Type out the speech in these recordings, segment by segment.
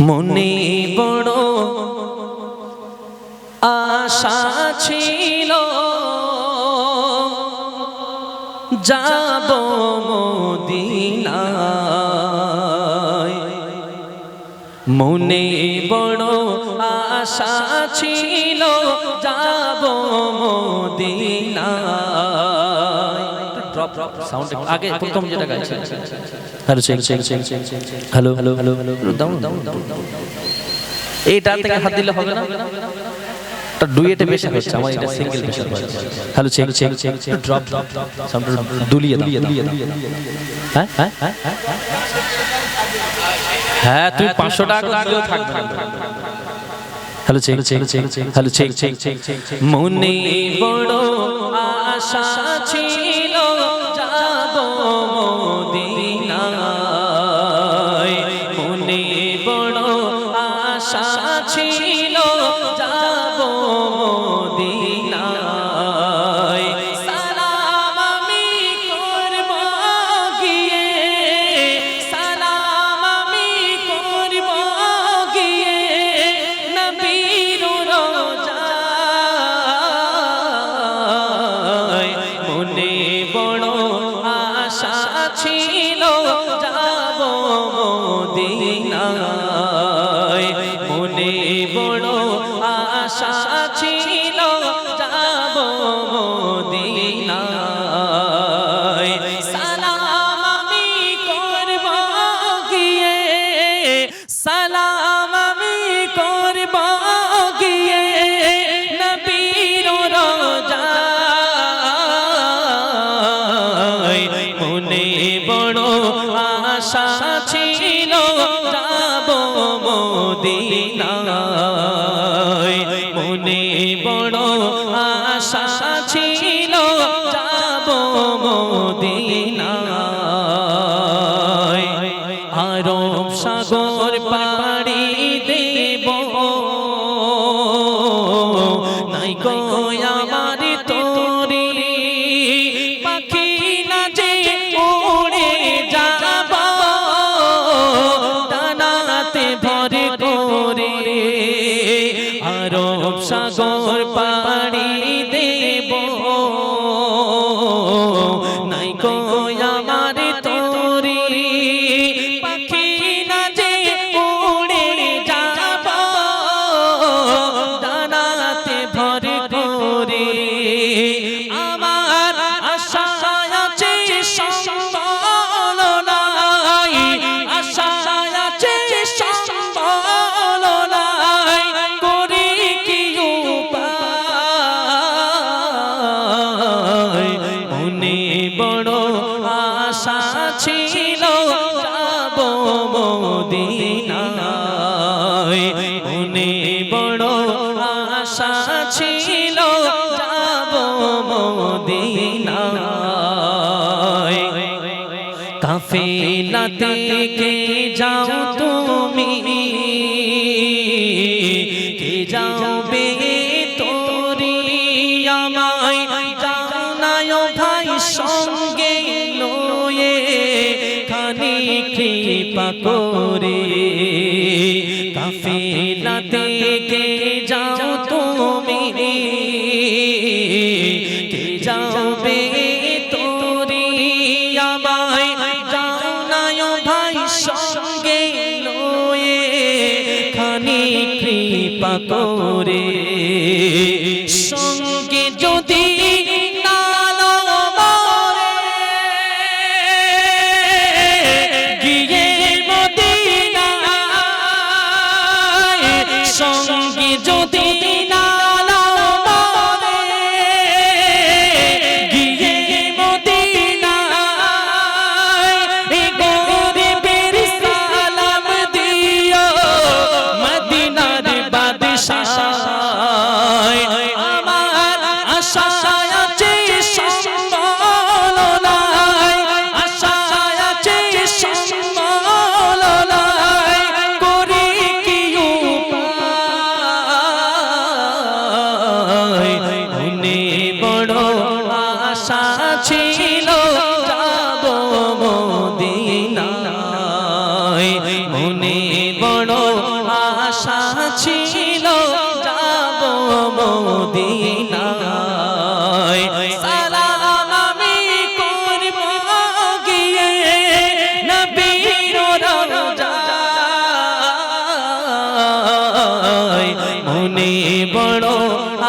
মনে বড় আশা ছিল যাব মদিনায়, মনে বড় আশা ছিল যাব মদিনায়। ড্রপ ড্রপ সাউন্ড আগে প্রথম যেটা গাইছে। Hello check check check check hello hello hello দাও দাও দাও, এইটা থেকে হাত দিলে হবে না, এটা ডুয়েটে বেশি হচ্ছে, আমার এটা সিঙ্গেল বেশি হচ্ছে। Hello check check check drop drop sound দুলিয়ে দাও। হ্যাঁ হ্যাঁ হ্যাঁ তুমি 500 টাকা দিলেও থাকবে না। Hello check check check hello check check check মনে বড় আশা ছিল যাব মদিনায়, মনে বড় আশা ছিল যাব মদিনায়। সালাম আমি করব গিয়ে, সালাম আমি করব গিয়ে নবীর রোজায়, মনে বড় আশা ছিল যাব মদিনায়, মনে বড় আশা ছিল যাব মদিনায়। সালাম আমি করব গিয়ে, সালাম আমি করব গিয়ে নবীর রোজায়, মনে বড় আশা ছিল যাব মদিনায়, মনে বড় আশা ছিল যাব মদিনায়। আরব সাগর পাড়ি দেব নাই গো আমার তোরে, পাখি না যে উড়ে যাব ডানাতে ভরে করে। আরব সাগর পাড়ি দেব নাই গো আমার তোরে, পাখি না যে উড়ে যাব ডানাতে ভরে করে। আমার আশা আছে সম্বল নাই, আশা আছে সম্বল নাই, করি কি উপায়। মনে বড় আশা ছিল যাব মদিনায়, মনে বড় আশা ছিল যাব মদিনায়। কাফেলা থেকে যাও তুমি, কে যাবে তোরি আমায় যাও না ও ভাই সঙ্গে লয়ে, খানি কৃপা করে। কাফেলা থেকে যাও তুমি, কে যাবে তোরি আমায় যাও না ও ভাই সঙ্গে লয়ে, খানি কৃপা করে। সঙ্গে যদি না লও মোরে, গিয়ে মদিনায়, সঙ্গে যদি না লও মোরে, গিয়ে মদিনায়, এই গরিবের সালাম দিও মদিনার বাদশাহ। আমার আশা বড় আশা ছিল যাব মদিনায় সালাম আমি করব গিয়ে নবীর রওজায় মনে বড়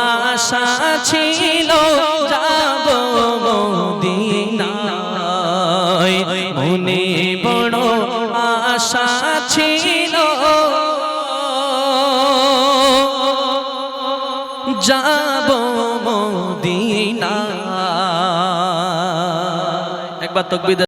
আশা ছিল যাব মদিনায় মনে বড় আশা ছিল যাব মদিনায় একবার তাকবীর